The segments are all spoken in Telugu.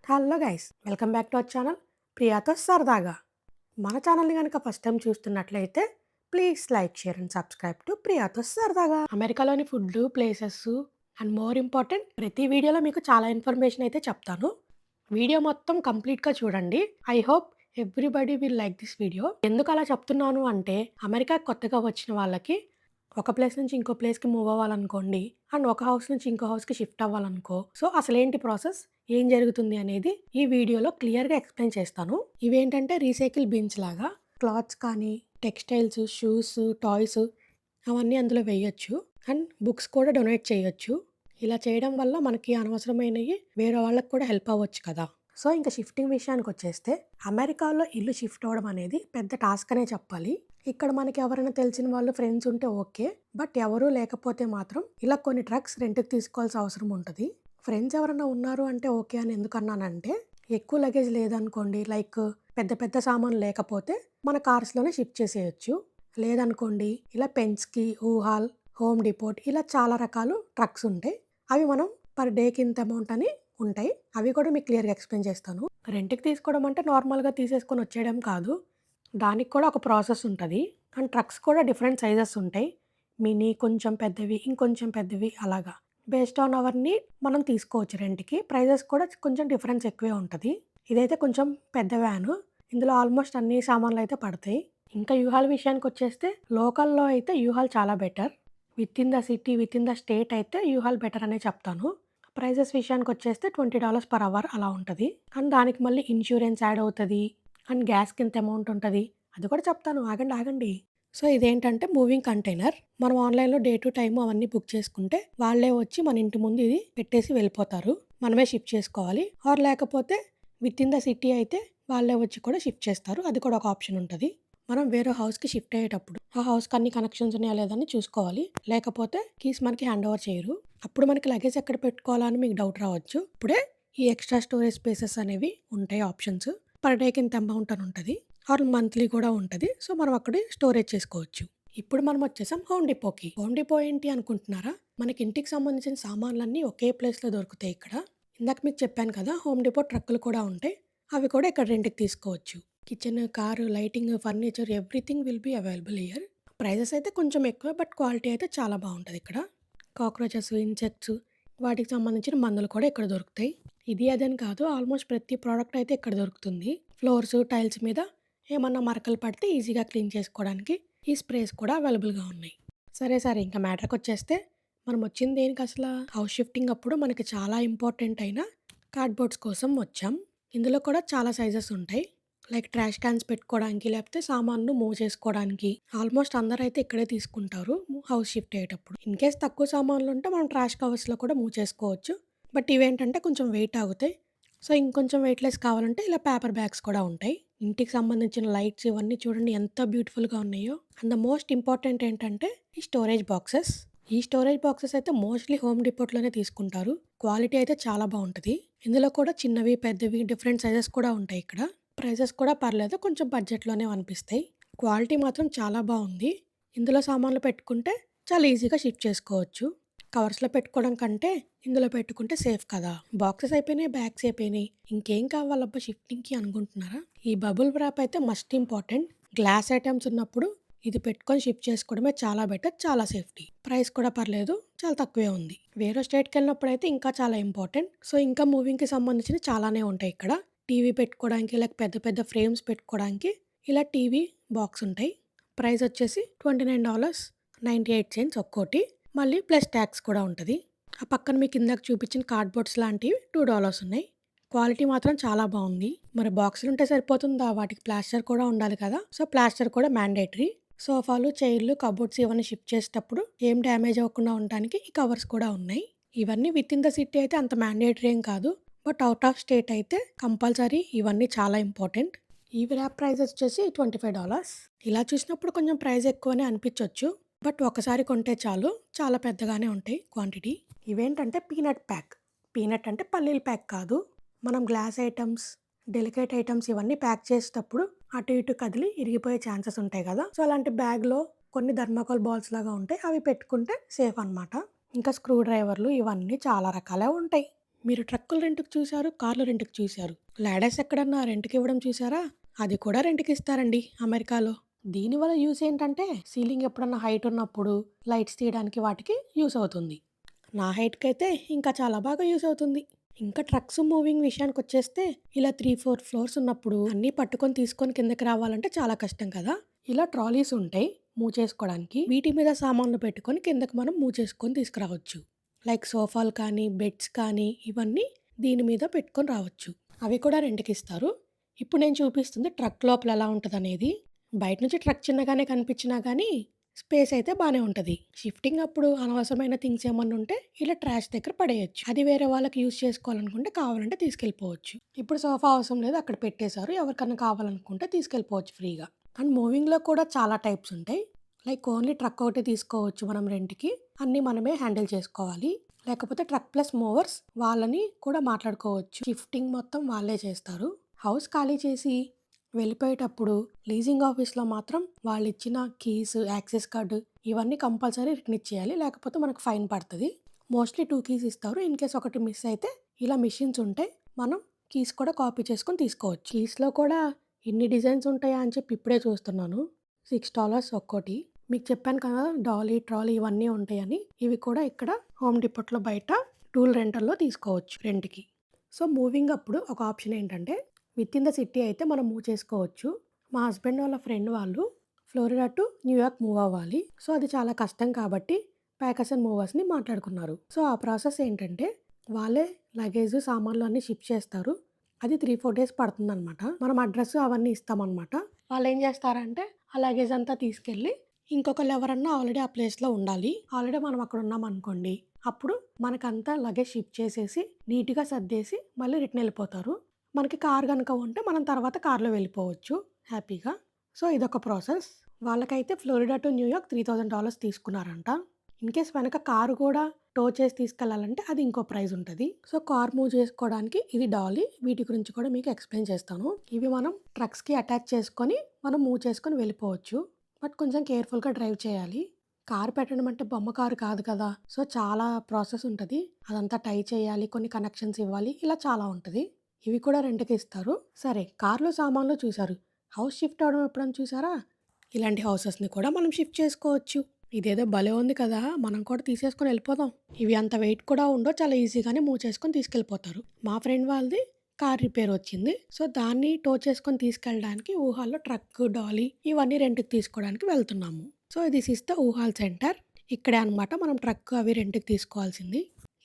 Hello guys, welcome back to our channel ప్రియాతో సరదాగా. మన ఛానల్ని కనుక ఫస్ట్ టైం చూస్తున్నట్లయితే please like, share and subscribe to ప్రియాతో సరదాగా. అమెరికాలోని food, places and more important ప్రతి వీడియోలో మీకు చాలా ఇన్ఫర్మేషన్ అయితే చెప్తాను. వీడియో మొత్తం కంప్లీట్గా చూడండి. I hope everybody will like this video. ఎందుకు అలా చెప్తున్నాను అంటే, అమెరికా కొత్తగా వచ్చిన వాళ్ళకి ఒక ప్లేస్ నుంచి ఇంకో ప్లేస్కి మూవ్ అవ్వాలనుకోండి, అండ్ ఒక హౌస్ నుంచి ఇంకో హౌస్కి షిఫ్ట్ అవ్వాలనుకో, సో అసలేంటి ప్రాసెస్, ఏం జరుగుతుంది అనేది ఈ వీడియోలో క్లియర్గా ఎక్స్ప్లెయిన్ చేస్తాను. ఇవేంటంటే రీసైకిల్ బిన్స్ లాగా క్లాత్స్ కానీ టెక్స్టైల్స్, షూస్, టాయ్స్ అవన్నీ అందులో వేయొచ్చు. అండ్ బుక్స్ కూడా డొనేట్ చేయొచ్చు. ఇలా చేయడం వల్ల మనకి అనవసరమైనవి వేరే వాళ్ళకి కూడా హెల్ప్ అవ్వచ్చు కదా. సో ఇంకా షిఫ్టింగ్ విషయానికి వచ్చేస్తే, అమెరికాలో ఇల్లు షిఫ్ట్ అవ్వడం అనేది పెద్ద టాస్క్ అనే చెప్పాలి. ఇక్కడ మనకి ఎవరైనా తెలిసిన వాళ్ళు, ఫ్రెండ్స్ ఉంటే ఓకే. బట్ ఎవరూ లేకపోతే మాత్రం ఇలా కొన్ని ట్రక్స్ రెంట్కి తీసుకోవాల్సిన అవసరం ఉంటుంది. ఫ్రెండ్స్ ఎవరైనా ఉన్నారు అంటే ఓకే అని ఎందుకన్నానంటే, ఎక్కువ లగేజ్ లేదనుకోండి, లైక్ పెద్ద పెద్ద సామాన్లు లేకపోతే మన కార్స్లోనే షిఫ్ట్ చేసేయచ్చు. లేదనుకోండి, ఇలా పెన్స్కి, ఊహాల్, హోమ్ డిపోట్ ఇలా చాలా రకాలు ట్రక్స్ ఉంటాయి. అవి మనం పర్ డేకి ఇంత అమౌంట్ అని ఉంటాయి. అవి కూడా మీకు క్లియర్గా ఎక్స్ప్లెయిన్ చేస్తాను. రెంట్కి తీసుకోవడం అంటే నార్మల్గా తీసేసుకొని వచ్చేయడం కాదు, దానికి కూడా ఒక ప్రాసెస్ ఉంటుంది. అండ్ ట్రక్స్ కూడా డిఫరెంట్ సైజెస్ ఉంటాయి. మినీ, కొంచెం పెద్దవి, ఇంకొంచెం పెద్దవి, అలాగా బేస్డ్ ఆన్ అవర్ని మనం తీసుకోవచ్చు రెంట్కి. ప్రైజెస్ కూడా కొంచెం డిఫరెన్స్ ఎక్కువే ఉంటుంది. ఇదైతే కొంచెం పెద్ద వ్యాను, ఇందులో ఆల్మోస్ట్ అన్ని సామాన్లు అయితే పడతాయి. ఇంకా యూహాల్ విషయానికి వచ్చేస్తే, లోకల్లో అయితే యూహాల్ చాలా better. With in the city, with in the state అయితే యూహాల్ బెటర్ అనే చెప్తాను. ప్రైజెస్ విషయానికి వచ్చేస్తే $20 per hour అలా ఉంటుంది. అండ్ దానికి మళ్ళీ ఇన్సూరెన్స్ యాడ్ అవుతుంది. అండ్ గ్యాస్కి ఇంత అమౌంట్ ఉంటుంది, అది కూడా చెప్తాను, ఆగండి ఆగండి. సో ఇదేంటంటే మూవింగ్ కంటైనర్. మనం ఆన్లైన్లో డే టు టైము అవన్నీ బుక్ చేసుకుంటే వాళ్ళే వచ్చి మన ఇంటి ముందు ఇది పెట్టేసి వెళ్ళిపోతారు. మనమే షిఫ్ట్ చేసుకోవాలి. ఆర్ లేకపోతే విత్ ఇన్ ద సిటీ అయితే వాళ్ళే వచ్చి కూడా షిఫ్ట్ చేస్తారు. అది కూడా ఒక ఆప్షన్ ఉంటుంది. మనం వేరే హౌస్కి షిఫ్ట్ అయ్యేటప్పుడు ఆ హౌస్కి అన్ని కనెక్షన్స్ ఉన్నాయా లేదని చూసుకోవాలి. లేకపోతే కీస్ మనకి హ్యాండ్ ఓవర్ చేయరు. అప్పుడు మనకి లగేజ్ ఎక్కడ పెట్టుకోవాలా అని మీకు డౌట్ రావచ్చు. ఇప్పుడే ఈ ఎక్స్ట్రా స్టోరేజ్ స్పేసెస్ అనేవి ఉంటాయి ఆప్షన్స్. పర్ డేకి ఇంత అమౌంట్ అని ఉంటుంది. ఆర్ మంత్లీ కూడా ఉంటుంది. సో మనం అక్కడ స్టోరేజ్ చేసుకోవచ్చు. ఇప్పుడు మనం వచ్చేసాం హోమ్ డిపోకి. హోమ్ డిపో ఏంటి అనుకుంటున్నారా? మనకి ఇంటికి సంబంధించిన సామాన్లన్నీ ఒకే ప్లేస్లో దొరుకుతాయి ఇక్కడ. ఇందాక మీకు చెప్పాను కదా, హోమ్ డిపో ట్రక్కులు కూడా ఉంటాయి. అవి కూడా ఇక్కడ రెంట్కి తీసుకోవచ్చు. Kitchen, car, lighting, furniture everything will be available here. Prices అయితే కొంచెం ఎక్కువ, బట్ క్వాలిటీ అయితే చాలా బాగుంటుంది ఇక్కడ. కాక్రోచెస్, ఇన్సెక్ట్స్ వాటికి సంబంధించిన మందులు కూడా ఇక్కడ దొరుకుతాయి. ఇది అదని కాదు, ఆల్మోస్ట్ ప్రతి ప్రోడక్ట్ అయితే ఇక్కడ దొరుకుతుంది. ఫ్లోర్స్, టైల్స్ మీద ఏమన్నా మరకలు పడితే ఈజీగా క్లీన్ చేసుకోవడానికి ఈ స్ప్రేస్ కూడా అవైలబుల్గా ఉన్నాయి. సరే సరే, ఇంకా మ్యాటర్కి వచ్చేస్తే, మనం వచ్చింది దేనికి అసలు? హౌస్ షిఫ్టింగ్ అప్పుడు మనకి చాలా ఇంపార్టెంట్ అయిన కార్డ్బోర్డ్స్ కోసం వచ్చాం. ఇందులో కూడా చాలా సైజెస్ ఉంటాయి. లైక్ ట్రాష్ క్యాన్స్ పెట్టుకోవడానికి, లేకపోతే సామాన్లు మూవ్ చేసుకోవడానికి. ఆల్మోస్ట్ అందరూ అయితే ఇక్కడే తీసుకుంటారు హౌస్ షిఫ్ట్ అయ్యేటప్పుడు. ఇన్ కేస్ తక్కువ సామాన్లు ఉంటే మనం ట్రాష్ కవర్స్లో కూడా మూవ్ చేసుకోవచ్చు. బట్ ఇవేంటంటే కొంచెం వెయిట్ ఆగుతాయి. సో ఇంకొంచెం వెయిట్లెస్ కావాలంటే ఇలా పేపర్ బ్యాగ్స్ కూడా ఉంటాయి. ఇంటికి సంబంధించిన లైట్స్ ఇవన్నీ చూడండి ఎంత బ్యూటిఫుల్గా ఉన్నాయో. అండ్ ద మోస్ట్ ఇంపార్టెంట్ ఏంటంటే ఈ స్టోరేజ్ బాక్సెస్. ఈ స్టోరేజ్ బాక్సెస్ అయితే మోస్ట్లీ హోమ్ డిపోట్లోనే తీసుకుంటారు. క్వాలిటీ అయితే చాలా బాగుంటుంది. ఇందులో కూడా చిన్నవి, పెద్దవి డిఫరెంట్ సైజెస్ కూడా ఉంటాయి ఇక్కడ. ప్రైజెస్ కూడా పర్లేదు, కొంచెం బడ్జెట్లోనే అనిపిస్తాయి. క్వాలిటీ మాత్రం చాలా బాగుంది. ఇందులో సామాన్లు పెట్టుకుంటే చాలా ఈజీగా షిఫ్ట్ చేసుకోవచ్చు. కవర్స్లో పెట్టుకోవడం కంటే ఇందులో పెట్టుకుంటే సేఫ్ కదా. బాక్సెస్ అయిపోయినాయి, బ్యాగ్స్ అయిపోయినాయి, ఇంకేం కావాలబ్బా షిఫ్టింగ్కి అనుకుంటున్నారా? ఈ బబుల్ ర్యాప్ అయితే మస్ట్ ఇంపార్టెంట్. గ్లాస్ ఐటమ్స్ ఉన్నప్పుడు ఇది పెట్టుకొని షిఫ్ట్ చేసుకోవడమే చాలా బెటర్, చాలా సేఫ్టీ. ప్రైస్ కూడా పర్లేదు, చాలా తక్కువే ఉంది. వేరే స్టేట్కి వెళ్ళినప్పుడు అయితే ఇంకా చాలా ఇంపార్టెంట్. సో ఇంకా మూవింగ్కి సంబంధించిన చాలానే ఉంటాయి ఇక్కడ. టీవీ పెట్టుకోవడానికి, లేక పెద్ద పెద్ద ఫ్రేమ్స్ పెట్టుకోవడానికి ఇలా టీవీ బాక్స్ ఉంటాయి. ప్రైస్ వచ్చేసి $29.98 ఒక్కోటి. మళ్ళీ ప్లస్ ట్యాక్స్ కూడా ఉంటుంది. ఆ పక్కన మీకు ఇందాక చూపించిన కార్డ్బోర్డ్స్ లాంటివి $2 ఉన్నాయి. క్వాలిటీ మాత్రం చాలా బాగుంది. మరి బాక్సులు ఉంటే సరిపోతుందా? వాటికి ప్లాస్టర్ కూడా ఉండాలి కదా. సో ప్లాస్టర్ కూడా మ్యాండేటరీ. సోఫాలు, చైర్లు, కబోర్డ్స్ ఇవన్నీ షిఫ్ట్ చేసేటప్పుడు ఏం డ్యామేజ్ అవ్వకుండా ఉండడానికి ఈ కవర్స్ కూడా ఉన్నాయి. ఇవన్నీ విత్ ఇన్ ద సిటీ అయితే అంత మ్యాండేటరీ ఏం కాదు, బట్ అవుట్ ఆఫ్ స్టేట్ అయితే కంపల్సరీ ఇవన్నీ చాలా ఇంపార్టెంట్. ఈ ర్యాప్ ప్రైస్ వచ్చేసి $25. ఇలా చూసినప్పుడు కొంచెం ప్రైస్ ఎక్కువనే అనిపించవచ్చు, బట్ ఒకసారి కొంటే చాలు, చాలా పెద్దగానే ఉంటాయి క్వాంటిటీ. ఇవేంటంటే పీనట్ ప్యాక్. పీనట్ అంటే పల్లీల ప్యాక్ కాదు. మనం గ్లాస్ ఐటమ్స్, డెలికేట్ ఐటమ్స్ ఇవన్నీ ప్యాక్ చేసేటప్పుడు అటు ఇటు కదిలి ఇరిగిపోయే ఛాన్సెస్ ఉంటాయి కదా. సో అలాంటి బ్యాగ్లో కొన్ని థర్మాకోల్ బాల్స్ లాగా ఉంటాయి, అవి పెట్టుకుంటే సేఫ్ అనమాట. ఇంకా స్క్రూ డ్రైవర్లు ఇవన్నీ చాలా రకాలే ఉంటాయి. మీరు ట్రక్కులు రెంట్‌కి చూసారు, కార్లు రెంట్‌కి చూసారు. లాడర్స్ ఎక్కడన్నా రెంట్‌కివ్వడం చూసారా? అది కూడా రెంట్‌కిస్తారండి అమెరికాలో. దీనివల్ల యూజ్ ఏంటంటే, సీలింగ్ ఎప్పుడన్నా హైట్ ఉన్నప్పుడు లైట్స్ తీయడానికి వాటికి యూజ్ అవుతుంది. నా హైట్‌కైతే ఇంకా చాలా బాగా యూజ్ అవుతుంది. ఇంకా ట్రక్స్ మూవింగ్ విషయానికొచ్చేస్తే, ఇలా 3, 4 ఫ్లోర్స్ ఉన్నప్పుడు అన్నీ పట్టుకొని తీసుకొని కిందకి రావాలంటే చాలా కష్టం కదా! ఇలా ట్రాలీస్ ఉంటాయి మూవ్ చేసుకోవడానికి. వీటి మీద సామాన్లు పెట్టుకొని కిందకి మనం మూవ్ చేసుకొని తీసుకురావచ్చు. లైక్ సోఫాలు కానీ, బెడ్స్ కానీ ఇవన్నీ దీని మీద పెట్టుకొని రావచ్చు. అవి కూడా రెంట్‌కిస్తారు. ఇప్పుడు నేను చూపిస్తుంది ట్రక్ లోపల ఎలా ఉంటదనేది. బయట నుంచి ట్రక్ చిన్నగానే కనిపించినా గానీ, స్పేస్ అయితే బానే ఉంటది. షిఫ్టింగ్ అప్పుడు అనవసరమైన థింగ్స్ ఏమన్నా ఉంటే ఇలా ట్రాష్ దగ్గర పడేయొచ్చు. అది వేరే వాళ్ళకి యూజ్ చేసుకోవాలనుకుంటే కావాలంటే తీసుకెళ్ళిపోవచ్చు. ఇప్పుడు సోఫా అవసరం లేదు అక్కడ పెట్టేశారు. ఎవరికన్నా కావాలనుకుంటే తీసుకెళ్ళిపోవచ్చు ఫ్రీగా. అండ్ మూవింగ్‌లో కూడా చాలా టైప్స్ ఉంటాయి. లైక్ ఓన్లీ ట్రక్ ఒకటే తీసుకోవచ్చు మనం రెంట్‌కి. అన్నీ మనమే హ్యాండిల్ చేసుకోవాలి. లేకపోతే ట్రక్ ప్లస్ మూవర్స్ వాళ్ళని కూడా మాట్లాడుకోవచ్చు. షిఫ్టింగ్ మొత్తం వాళ్ళే చేస్తారు. హౌస్ ఖాళీ చేసి వెళ్ళిపోయేటప్పుడు లీజింగ్ ఆఫీస్‌లో మాత్రం వాళ్ళిచ్చిన కీస్, యాక్సెస్ కార్డ్ ఇవన్నీ కంపల్సరీ రిటర్న్ ఇచ్చేయాలి. లేకపోతే మనకు ఫైన్ పడతది. మోస్ట్‌లీ 2 కీస్ ఇస్తారు. ఇన్ కేస్ ఒకటి మిస్ అయితే ఇలా మిషన్స్ ఉంటాయి. మనం కీస్ కూడా కాపీ చేసుకొని తీసుకోవచ్చు. కీస్‌లో కూడా ఇన్ని డిజైన్స్ ఉంటాయా అని చెప్పి ఇప్పుడే చూస్తున్నాను. $6 ఒక్కోటి. మీకు చెప్పాను కదా! డాలీ, ట్రాలీ ఇవన్నీ ఉంటాయని. ఇవి కూడా ఇక్కడ హోమ్ డిపోట్‌లో బయట టూల్ రెంటల్‌లో తీసుకోవచ్చు రెంట్‌కి. సో, మూవింగ్ అప్పుడు ఒక ఆప్షన్ ఏంటంటే, వితిన్ ద సిటీ అయితే మనం మూవ్ చేసుకోవచ్చు. మా హస్బెండ్ వాళ్ళ ఫ్రెండ్ వాళ్ళు ఫ్లోరిడా టు న్యూయార్క్ మూవ్ అవ్వాలి. సో, అది చాలా కష్టం కాబట్టి ప్యాకర్స్ అండ్ మూవర్స్‌ని మాట్లాడుకున్నారు. సో, ఆ ప్రాసెస్ ఏంటంటే, వాళ్ళే లగేజ్, సామాన్లు అన్నీ షిప్ చేస్తారు. అది 3, 4 డేస్ పడుతుందనమాట. మనం అడ్రెస్ అవన్నీ ఇస్తామనమాట. వాళ్ళేం చేస్తారంటే, ఆ లగేజ్ అంతా తీసుకెళ్ళి ఇంకొకళ్ళు ఎవరన్నా ఆల్రెడీ ఆ ప్లేస్‌లో ఉండాలి. ఆల్రెడీ మనం అక్కడ ఉన్నామనుకోండి. అప్పుడు మనకంతా లగేజ్ షిప్ చేసేసి, నీట్‌గా సర్దేసి మళ్ళీ రిటర్న్ ఎళ్ళిపోతారు. మనకి కార్ గనుక ఉంటే మనం తర్వాత కార్‌లో వెళ్ళిపోవచ్చు హ్యాపీగా. సో, ఇదొక ప్రాసెస్. వాళ్ళకైతే ఫ్లోరిడా టు న్యూయార్క్ $3000 తీసుకున్నారంట. ఇన్‌కేస్ వెనక కారు కూడా టో చేసి తీసుకెళ్ళాలంటే అది ఇంకో ప్రైస్ ఉంటది. సో, కార్ మూవ్ చేసుకోవడానికి ఇది డాలీ. వీటి గురించి కూడా మీకు ఎక్స్‌ప్లెయిన్ చేస్తాను. ఇవి మనం ట్రక్స్‌కి అటాచ్ చేసుకొని మనం మూవ్ చేసుకొని వెళ్ళిపోవచ్చు. బట్ కొంచెం కేర్‌ఫుల్‌గా డ్రైవ్ చేయాలి. కారు పెట్టడం అంటే బొమ్మ కారు కాదు కదా! సో, చాలా ప్రాసెస్ ఉంటది. అదంతా టై చేయాలి. కొన్ని కనెక్షన్స్ ఇవ్వాలి. ఇలా చాలా ఉంటది. ఇవి కూడా రెంట్‌కి ఇస్తారు. సరే కార్‌లో సామాన్లు చూసారు. హౌస్ షిఫ్ట్ అవ్వడం ఎప్పుడైనా చూసారా? ఇలాంటి హౌసెస్‌ని కూడా మనం షిఫ్ట్ చేసుకోవచ్చు. ఇదేదో భలే ఉంది కదా! మనం కూడా తీసేసుకొని ఎళ్ళిపోదాం. ఇవి అంత వెయిట్ కూడా ఉండవు. చాలా ఈజీగానే మూవ్ చేసుకొని తీసుకెళ్ళిపోతారు. మా ఫ్రెండ్ వాళ్ళది కార్ రిపేర్ వచ్చింది. సో, దాన్ని టో చేసుకొని తీసుకెళ్ళడానికి ఊహాల్లో ట్రక్, డాలీ ఇవన్నీ రెంట్‌కి తీసుకోవడానికి వెళ్తున్నాము. So, this is the U-Haul centre. ఇక్కడే అనమాట మనం ట్రక్ అవి రెంట్‌కి తీసుకోవాల్సింది.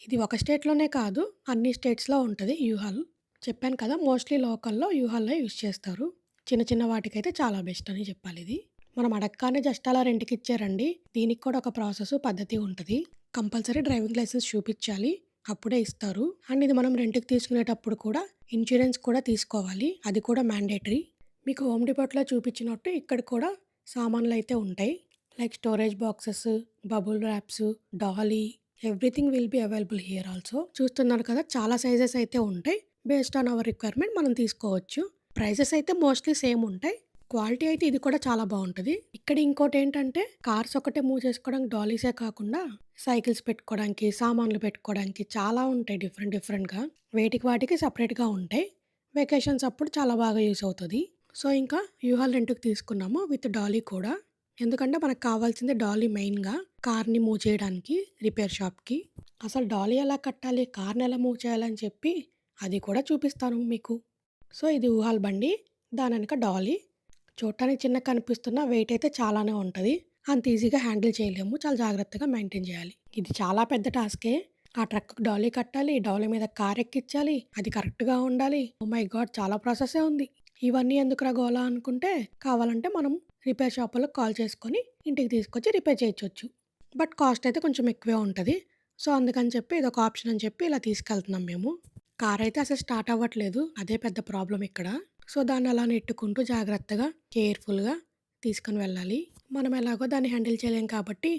ఇది ఒక స్టేట్‌లోనే కాదు అన్ని స్టేట్స్‌లో ఉంటది యూహాల్. చెప్పాను కదా! మోస్ట్‌లీ లోకల్‌లో యూహాల్‌నే యూజ్ చేస్తారు. చిన్న చిన్న వాటికైతే చాలా బెస్ట్ అని చెప్పాలిది. మనం అడగగానే జస్ట్ అలా రెంట్‌కిచ్చారండి. దీనికి కూడా ఒక ప్రాసెస్, పద్ధతి ఉంటది. కంపల్సరీ డ్రైవింగ్ లైసెన్స్ చూపిచ్చాలి. అప్పుడే ఇస్తారు. అండ్ ఇది మనం రెంట్‌కి తీసుకునేటప్పుడు కూడా ఇన్స్యూరెన్స్ కూడా తీసుకోవాలి. అది కూడా మ్యాండేటరీ. మీకు హోమ్ డిపోట్‌లో చూపించినట్టు ఇక్కడ కూడా సామాన్లయితే ఉంటాయి. Like storage boxes, bubble wraps, Dolly everything will be available here also. చూస్తున్నారు కదా! చాలా సైజెస్ అయితే ఉంటాయి. బేస్డ్ ఆన్ అవర్ రిక్వైర్మెంట్ మనం తీసుకోవచ్చు. ప్రైసెస్ అయితే మోస్ట్‌లీ సేమ్ ఉంటాయి. క్వాలిటీ అయితే ఇది కూడా చాలా బావుంటది. ఇక్కడ ఇంకోటేంటంటే కార్స్ ఒక్కటే మూవ్ చేసుకోవడానికి డాలీసే కాకుండా సైకిల్స్ పెట్టుకోవడానికి, సామాన్లు పెట్టుకోవడానికి చాలా ఉంటాయి డిఫరెంట్ డిఫరెంట్‌గా. వేటికి వాటికి సెపరేట్‌గా ఉంటాయి. వెకేషన్స్ అప్పుడు చాలా బాగా యూజ్ అవుతది. సో, ఇంకా యూహాల్ రెంట్‌కి తీసుకున్నాము విత్ డాలీ కూడా. ఎందుకంటే మనకు కావాల్సింది డాలీ మెయిన్‌గా. కార్‌ని మూవ్ చేయడానికి రిపేర్ షాప్‌కి. అసలు డాలీ ఎలా కట్టాలి? కార్‌ని ఎలా మూవ్ చేయాలని చెప్పి అది కూడా చూపిస్తాను మీకు. సో, ఇది ఊహాల బండి. దానెనక డాలీ. చూడటానికి చిన్నగా కనిపిస్తున్న వెయిట్ అయితే చాలానే ఉంటది. అంత ఈజీగా హ్యాండిల్ చేయలేము. చాలా జాగ్రత్తగా మెయింటైన్ చేయాలి. ఇది చాలా పెద్ద టాస్కే. ఆ ట్రక్‌కి డాలీ కట్టాలి. డాలీ మీద కార్ ఎక్కించాలి. అది కరెక్ట్‌గా ఉండాలి. Oh my God! చాలా ప్రాసెసే ఉంది. ఇవన్నీ ఎందుకురా గోల అనుకుంటే, కావాలంటే మనం రిపేర్ షాపోళ్ళకి కాల్ చేసుకొని ఇంటికి తీసుకొచ్చి రిపేర్ చేయించొచ్చు. బట్ కాస్ట్ అయితే కొంచెం ఎక్కువే ఉంటది. సో, అందుకని చెప్పి ఇదొక ఆప్షన్ అని చెప్పి ఇలా తీసుకెళ్తున్నాం మేము. కారైతే అసలు స్టార్ట్ అవ్వట్లేదు. అదే పెద్ద ప్రాబ్లమ్ ఇక్కడ. సో, దాన్ని అలా నెట్టుకుంటూ జాగ్రత్తగా, కేర్‌ఫుల్‌గా తీసుకొని వెళ్ళాలి. మనం ఎలాగో దాన్ని హ్యాండిల్ చేయలేం కాబట్టి,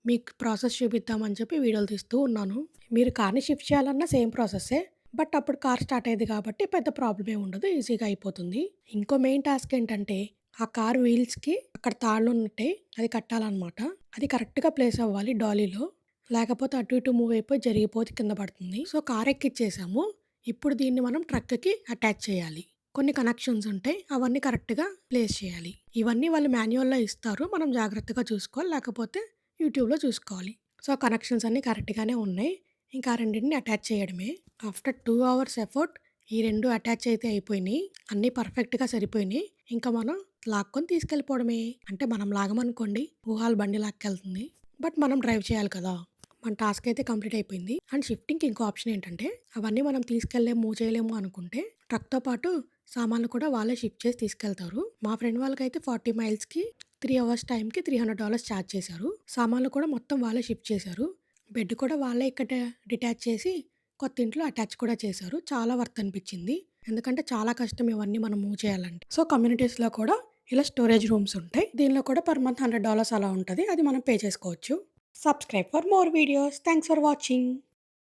మీకు ప్రాసెస్ చూపిద్దామని చెప్పి వీడియోలు తీస్తూ ఉన్నాను. మీరు కార్‌ని షిఫ్ట్ చేయాలన్నా సేమ్ ప్రాసెస్సే. బట్ అప్పుడు కార్ స్టార్ట్ అయ్యేది కాబట్టి పెద్ద ప్రాబ్లమ్ ఏమి ఉండదు. ఈజీగా అయిపోతుంది. ఇంకో మెయిన్ టాస్క్ ఏంటంటే, ఆ కార్ వీల్స్‌కి అక్కడ తాళ్ళుంటాయి. అది కట్టాలనమాట. అది కరెక్ట్‌గా ప్లేస్ అవ్వాలి డాలీలో. లేకపోతే అటు ఇటు మూవ్ అయిపోయి జరిగిపోతే కింద పడుతుంది. సో, కార్ ఎక్కిచ్చేసాము. ఇప్పుడు దీన్ని మనం ట్రక్‌కి అటాచ్ చేయాలి. కొన్ని కనెక్షన్స్ ఉంటాయి. అవన్నీ కరెక్ట్‌గా ప్లేస్ చేయాలి. ఇవన్నీ వాళ్ళు మాన్యువల్‌లో ఇస్తారు. మనం జాగ్రత్తగా చూసుకోవాలి. లేకపోతే యూట్యూబ్‌లో చూసుకోవాలి. సో, కనెక్షన్స్ అన్నీ కరెక్ట్‌గానే ఉన్నాయి. ఇంకా ఆ రెండిటిని అటాచ్ చేయడమే. ఆఫ్టర్ 2 అవర్స్ ఎఫర్ట్ ఈ 2 అటాచ్ అయితే అయిపోయినాయి. అన్నీ పర్ఫెక్ట్‌గా సరిపోయినాయి. ఇంకా మనం లాక్కొని తీసుకెళ్ళిపోవడమే. అంటే మనం లాగమనుకోండి ఊహాల బండి లాక్కెళ్తుంది. బట్ మనం డ్రైవ్ చేయాలి కదా! మన టాస్క్ అయితే కంప్లీట్ అయిపోయింది. అండ్ షిఫ్టింగ్‌కి ఇంకో ఆప్షన్ ఏంటంటే, అవన్నీ మనం తీసుకెళ్ళలేము, మూవ్ చేయలేము అనుకుంటే, ట్రక్‌తో పాటు సామాన్లు కూడా వాళ్ళే షిఫ్ట్ చేసి తీసుకెళ్తారు. మా ఫ్రెండ్ వాళ్ళకైతే 40 మైల్స్‌కి 3 అవర్స్ టైంకి $300 ఛార్జ్ చేశారు. సామాన్లు కూడా మొత్తం వాళ్ళే షిఫ్ట్ చేశారు. బెడ్ కూడా వాళ్ళే ఇక్కడ డిటాచ్ చేసి కొత్త ఇంట్లో అటాచ్ కూడా చేశారు. చాలా వర్త్ అనిపించింది. ఎందుకంటే చాలా కష్టం ఇవన్నీ మనం మూవ్ చేయాలంటే. సో, కమ్యూనిటీస్‌లో కూడా ఇలా స్టోరేజ్ రూమ్స్ ఉంటాయి. దీనిలో కూడా పర్ మంత్ $100 అలా ఉంటది. అది మనం పే చేసుకోవచ్చు. Subscribe for more videos. Thanks for watching.